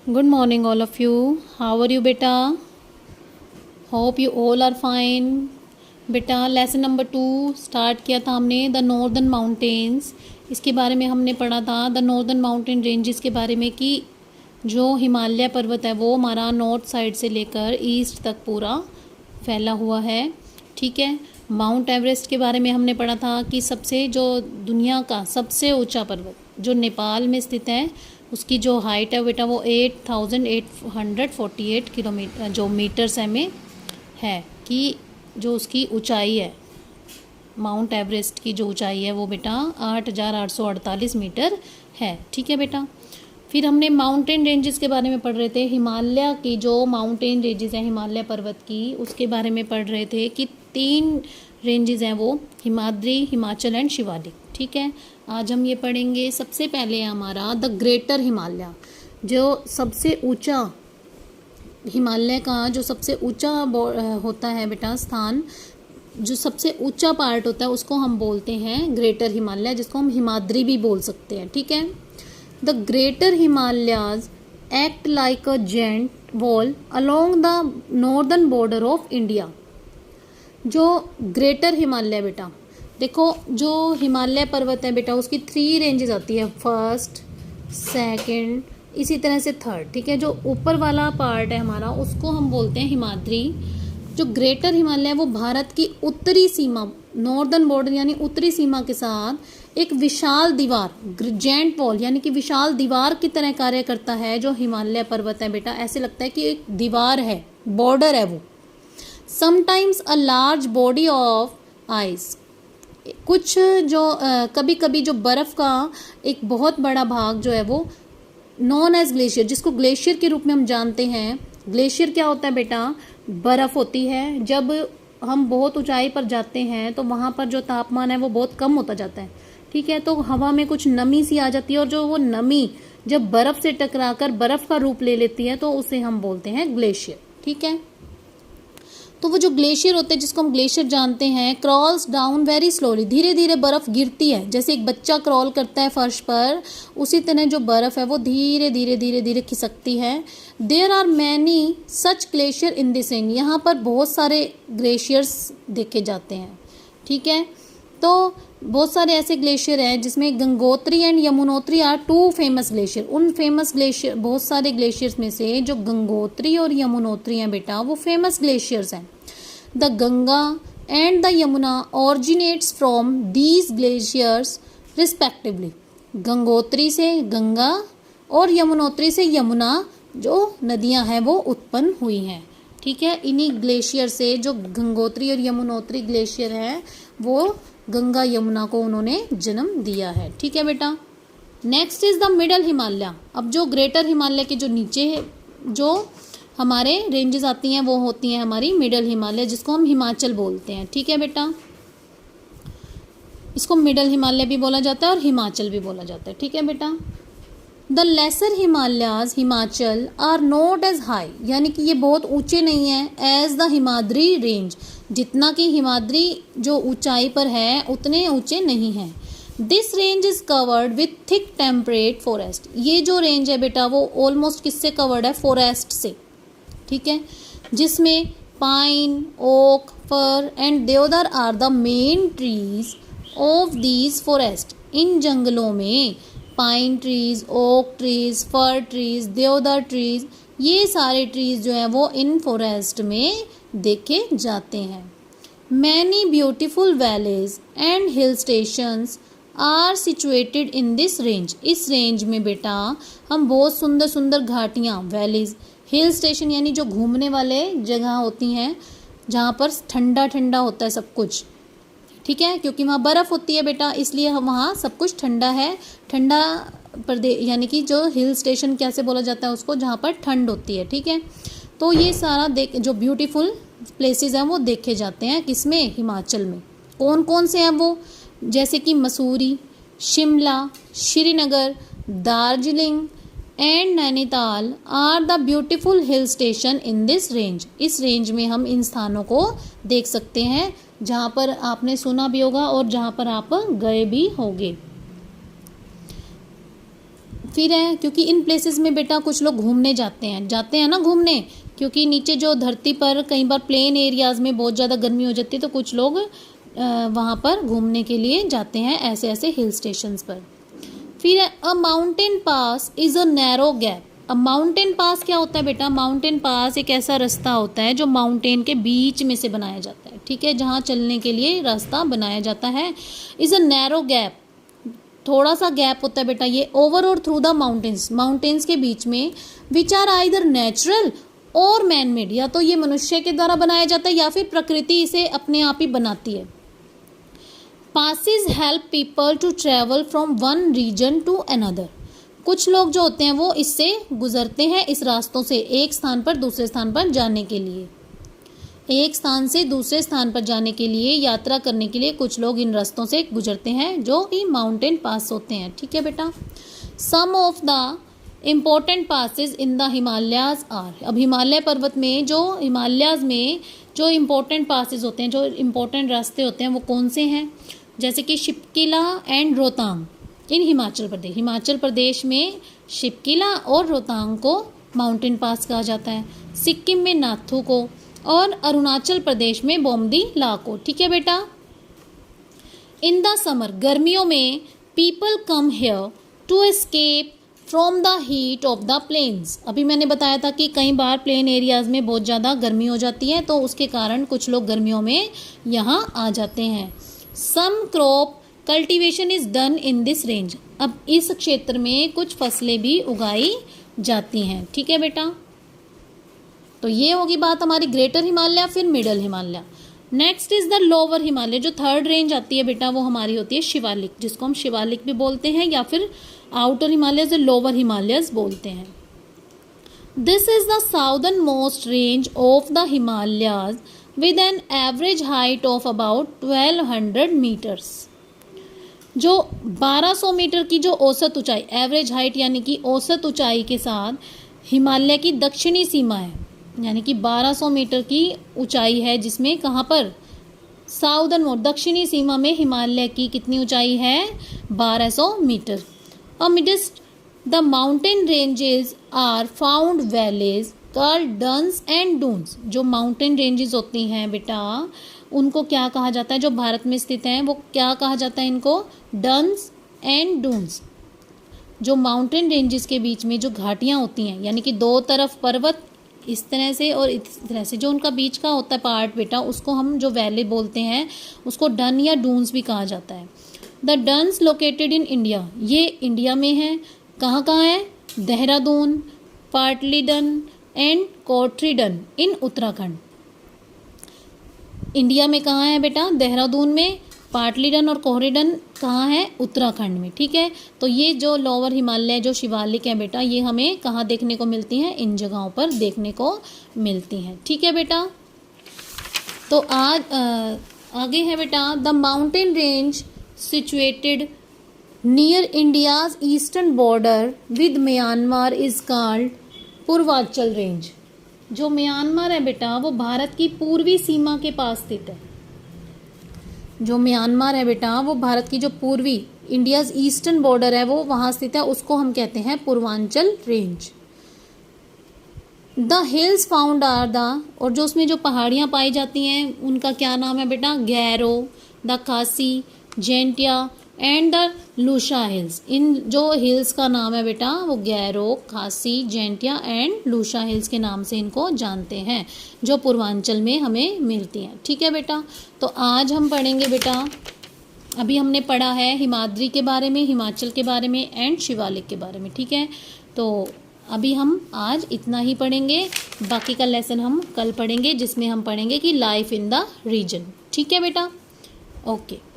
Good morning, all of you. How are you, beta? Hope you all are fine. बेटा lesson number 2 start किया था हमने the northern mountains. इसके बारे में हमने पढ़ा था द नॉर्दर्न माउंटेन रेंजेस के बारे में कि जो हिमालय पर्वत है वो हमारा नॉर्थ साइड से लेकर ईस्ट तक पूरा फैला हुआ है। ठीक है। माउंट एवरेस्ट के बारे में हमने पढ़ा था कि सबसे जो दुनिया का सबसे ऊंचा पर्वत जो नेपाल में स्थित है उसकी जो हाइट है बेटा वो 8848 किलोमीटर जो मीटर्स में है कि जो उसकी ऊंचाई है माउंट एवरेस्ट की जो ऊंचाई है वो बेटा 8848 मीटर है। ठीक है बेटा। फिर हमने माउंटेन रेंजेस के बारे में पढ़ रहे थे। हिमालय की जो माउंटेन रेंजेस हैं हिमालय पर्वत की उसके बारे में पढ़ रहे थे कि 3 रेंजेस हैं वो हिमाद्री, हिमाचल एंड शिवालिक। ठीक है। आज हम ये पढ़ेंगे। सबसे पहले है हमारा द ग्रेटर हिमालय, जो सबसे ऊंचा हिमालय का जो सबसे ऊंचा होता है बेटा स्थान, जो सबसे ऊंचा पार्ट होता है उसको हम बोलते हैं ग्रेटर हिमालय, जिसको हम हिमाद्री भी बोल सकते हैं। ठीक है। The greater Himalayas act like a giant wall along the northern border of India. जो ग्रेटर हिमालय बेटा देखो, जो हिमालय पर्वत है बेटा उसकी 3 रेंजेस आती है, फर्स्ट, सेकंड, इसी तरह से थर्ड। ठीक है। जो ऊपर वाला पार्ट है हमारा उसको हम बोलते हैं हिमाद्री। जो ग्रेटर हिमालय है वो भारत की उत्तरी सीमा नॉर्दर्न बॉर्डर यानी उत्तरी सीमा के साथ एक विशाल दीवार जेंट वॉल यानी कि विशाल दीवार की तरह कार्य करता है। जो हिमालय पर्वत है बेटा ऐसे लगता है कि एक दीवार है, बॉर्डर है वो। Sometimes a large body of ice, कुछ जो कभी कभी जो बर्फ़ का एक बहुत बड़ा भाग जो है वो नॉन एज ग्लेशियर, जिसको ग्लेशियर के रूप में हम जानते हैं। ग्लेशियर क्या होता है बेटा? बर्फ़ होती है। जब हम बहुत ऊंचाई पर जाते हैं तो वहाँ पर जो तापमान है वो बहुत कम होता जाता है। ठीक है। तो हवा में कुछ नमी सी आ जाती है और जो वो नमी जब बर्फ़ से टकराकर बर्फ़ का रूप ले लेती है तो उसे हम बोलते हैं ग्लेशियर। ठीक है। तो वो जो ग्लेशियर होते हैं जिसको हम ग्लेशियर जानते हैं, क्रॉल्स डाउन वेरी स्लोली, धीरे धीरे बर्फ़ गिरती है। जैसे एक बच्चा क्रॉल करता है फर्श पर, उसी तरह जो बर्फ़ है वो धीरे धीरे धीरे धीरे खिसकती है। There are many such glacier in this range, यहाँ पर बहुत सारे ग्लेशियर्स देखे जाते हैं। ठीक है। तो बहुत सारे ऐसे ग्लेशियर हैं जिसमें Gangotri and Yamunotri are 2 famous glacier. उन फेमस ग्लेशियर बहुत सारे ग्लेशियर्स में से जो गंगोत्री और यमुनोत्री हैं बेटा वो फेमस ग्लेशियर्स हैं। The Ganga and the Yamuna originates from these glaciers respectively. Gangotri से गंगा और यमुनोत्री से यमुना जो नदियां हैं वो उत्पन्न हुई हैं। ठीक है। इन्हीं ग्लेशियर से जो गंगोत्री और यमुनोत्री ग्लेशियर हैं वो गंगा यमुना को उन्होंने जन्म दिया है। ठीक है बेटा। Next is the middle Himalaya. अब जो ग्रेटर हिमालय के जो नीचे है जो हमारे रेंजेस आती हैं वो होती हैं हमारी मिडल हिमालय, जिसको हम हिमाचल बोलते हैं। ठीक है बेटा। इसको मिडल हिमालय भी बोला जाता है और हिमाचल भी बोला जाता है। ठीक है बेटा। The lesser Himalayas Himachal are not as high, यानी कि ये बहुत ऊंचे नहीं है एज द हिमाद्री रेंज, जितना कि हिमाद्री जो ऊंचाई पर है उतने ऊंचे नहीं हैं। This range is covered with thick temperate forest. ये जो रेंज है बेटा वो ऑलमोस्ट किससे कवर्ड है? फॉरेस्ट से। ठीक है। जिसमें pine, oak, fir and deodar are the main trees of these forest. इन जंगलों में pine trees, oak trees, fir trees, deodar trees, ये सारे ट्रीज जो हैं वो इन फॉरेस्ट में देखे जाते हैं। Many beautiful valleys and hill stations are situated in this range. इस रेंज में बेटा हम बहुत सुंदर सुंदर घाटियाँ, वैलीज, हिल स्टेशन यानी जो घूमने वाले जगह होती हैं जहाँ पर ठंडा ठंडा होता है सब कुछ। ठीक है। क्योंकि वहाँ बर्फ़ होती है बेटा इसलिए हम वहाँ सब कुछ ठंडा है। ठंडा प्रदेश यानी कि जो हिल स्टेशन कैसे बोला जाता है उसको, जहाँ पर ठंड होती है। ठीक है। तो ये सारा जो ब्यूटीफुल प्लेसेस हैं वो देखे जाते हैं किसमें? हिमाचल में। कौन कौन से हैं वो? जैसे कि Mussoorie, Shimla, Srinagar, Darjeeling and Nainital are the beautiful hill station in this range. इस रेंज में हम इन स्थानों को देख सकते हैं जहाँ पर आपने सुना भी होगा और जहाँ पर आप गए भी होंगे। फिर है क्योंकि इन प्लेसेस में बेटा कुछ लोग घूमने जाते हैं ना घूमने, क्योंकि नीचे जो धरती पर कई बार प्लेन एरियाज़ में बहुत ज़्यादा गर्मी हो जाती है, तो कुछ लोग वहाँ पर घूमने के लिए जाते हैं ऐसे ऐसे हिल स्टेशंस पर। फिर है अ mountain pass is a narrow gap. अब माउंटेन पास क्या होता है बेटा? माउंटेन पास एक ऐसा रास्ता होता है जो माउंटेन के बीच में से बनाया जाता है, ठीक है, जहाँ चलने के लिए रास्ता बनाया जाता है। इज़ अ नैरो गैप, थोड़ा सा गैप होता है बेटा ये, ओवर और थ्रू द माउंटेन्स के बीच में, विच आर आइदर नेचुरल और मैन मेड, या तो ये मनुष्य के द्वारा बनाया जाता है या फिर प्रकृति इसे अपने आप ही बनाती है। Passes help people to travel from one region to another. कुछ लोग जो होते हैं वो इससे गुजरते हैं, इस रास्तों से एक स्थान पर दूसरे स्थान पर जाने के लिए, एक स्थान से दूसरे स्थान पर जाने के लिए, यात्रा करने के लिए कुछ लोग इन रास्तों से गुजरते हैं जो कि माउंटेन पास होते हैं, ठीक है बेटा। Some of the important passes in the Himalayas are. अब हिमालय पर्वत में हिमालयाज में जो इम्पोर्टेंट पासेस होते हैं, जो इम्पोर्टेंट रास्ते होते हैं, वो कौन से हैं? जैसे कि शिपकिला एंड रोहतांग इन हिमाचल प्रदेश में शिपकिला और रोहतांग को माउंटेन पास कहा जाता है। सिक्किम में नाथू को, और अरुणाचल प्रदेश में बोमदी ला को, ठीक है बेटा। इन द समर, गर्मियों में, people come here to escape from the heat of the plains. अभी मैंने बताया था कि कई बार प्लेन एरियाज में बहुत ज़्यादा गर्मी हो जाती है, तो उसके कारण कुछ लोग गर्मियों में यहाँ आ जाते हैं। Some crop cultivation is done in this range. अब इस क्षेत्र में कुछ फसलें भी उगाई जाती हैं, ठीक है बेटा। तो ये होगी बात हमारी ग्रेटर हिमालय, फिर middle Himalaya. Next is the lower Himalaya. जो थर्ड रेंज आती है बेटा वो हमारी होती है शिवालिक, जिसको हम शिवालिक भी बोलते हैं या फिर आउटर हिमालय से लोअर हिमालयस बोलते हैं। This is the southernmost range of the Himalayas with an average height of about 1200 metres. जो 1200 मीटर की जो औसत ऊंचाई, एवरेज हाइट यानी कि औसत ऊंचाई के साथ हिमालय की दक्षिणी सीमा है, यानी कि 1200 मीटर की ऊंचाई है, जिसमें कहाँ पर? साउदर्न मोस्ट, दक्षिणी सीमा में हिमालय की कितनी ऊंचाई है? 1200 metre. Amidst the mountain ranges are found valleys called duns and doons. जो माउंटेन रेंजेस होती हैं बेटा उनको क्या कहा जाता है? जो भारत में स्थित हैं वो क्या कहा जाता है इनको? डन्स एंड डून्स। जो माउंटेन रेंजेस के बीच में जो घाटियाँ होती हैं, यानी कि दो तरफ पर्वत इस तरह से और इस तरह से, जो उनका बीच का होता है पार्ट बेटा, उसको हम जो वैली बोलते हैं उसको डन या डून्स भी कहा जाता है। The duns located in India, ये इंडिया में है। कहाँ कहाँ है? Dehradun, Patlidun and Kothridun in Uttarakhand. India में कहाँ है बेटा? देहरादून में। पाटलीडन और कोहरीडन कहाँ है? उत्तराखंड में, ठीक है। तो ये जो लोअर हिमालय जो शिवालिक है बेटा, ये हमें कहाँ देखने को मिलती हैं? इन जगहों पर देखने को मिलती हैं, ठीक है बेटा। तो आज आगे है बेटा, the mountain range situated near India's eastern border with Myanmar is called Purvanchal range. जो म्यांमार है बेटा वो भारत की पूर्वी सीमा के पास स्थित है। जो म्यांमार है बेटा वो भारत की जो पूर्वी इंडियाज ईस्टर्न बॉर्डर है वो वहाँ स्थित है, उसको हम कहते हैं Purvanchal range. The hills found are the, और जो उसमें जो पहाड़ियाँ पाई जाती हैं उनका क्या नाम है बेटा? गैरो, द खासी, जेंटिया एंड द लूशा हिल्स। इन जो हिल्स का नाम है बेटा वो गैरो, खासी, जेंटिया एंड लूशा हिल्स के नाम से इनको जानते हैं, जो पूर्वांचल में हमें मिलती हैं, ठीक है बेटा। तो आज हम पढ़ेंगे बेटा, अभी हमने पढ़ा है हिमाद्री के बारे में, हिमाचल के बारे में एंड शिवालिक के बारे में, ठीक है। तो अभी हम आज इतना ही पढ़ेंगे, बाकी का लेसन हम कल पढ़ेंगे, जिसमें हम पढ़ेंगे कि लाइफ इन द रीजन, ठीक है बेटा। ओके।